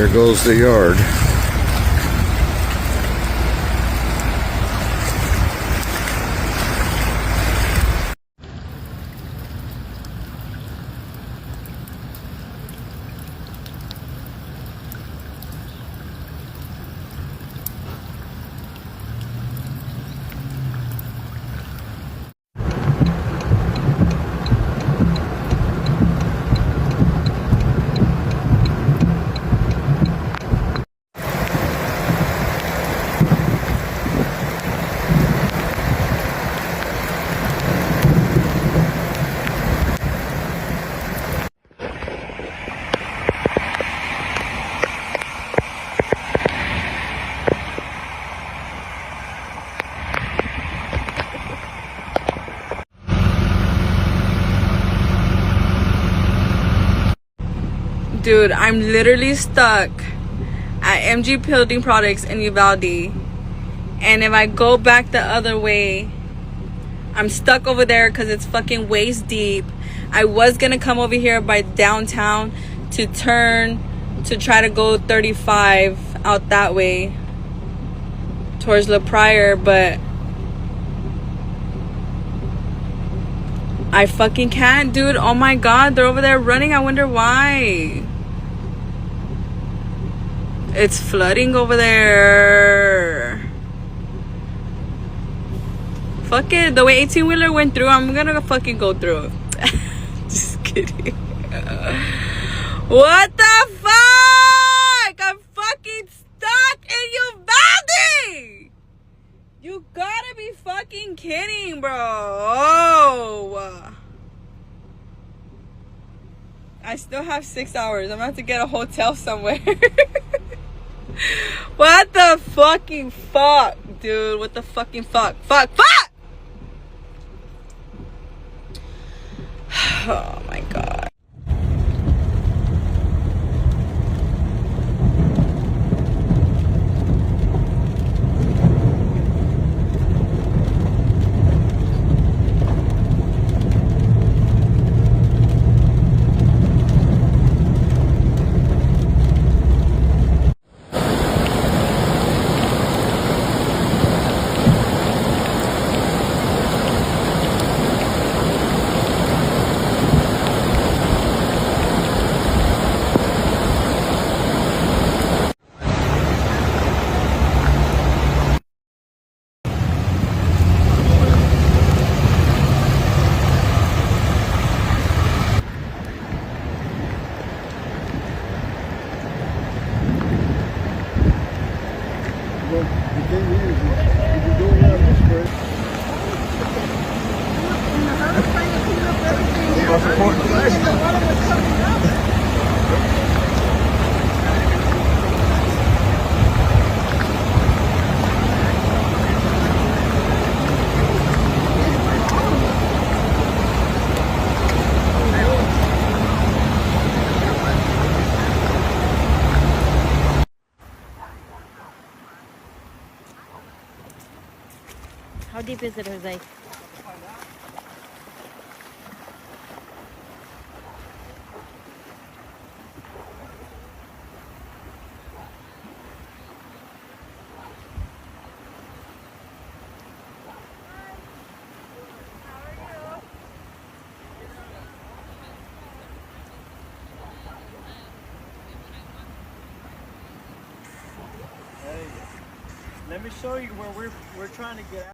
There goes the yard. Dude, I'm literally stuck at MG Building Products in Uvalde. And if I go back the other way, I'm stuck over there because it's fucking waist deep. I was going to come over here by downtown to turn to try to go 35 out that way towards La Pryor, but I fucking can't, dude. Oh my god, they're over there running. I wonder why. It's flooding over there. Fuck it. The way 18-wheeler went through, I'm gonna fucking go through it. Just kidding. What the fuck? I'm fucking stuck in Uvalde. You gotta be fucking kidding, bro. Oh. I still have 6 hours. I'm about to get a hotel somewhere. What the fucking fuck, dude? What the fucking fuck? Fuck! Oh my god. How deep is it, Jose? Let me show you where we're trying to get out.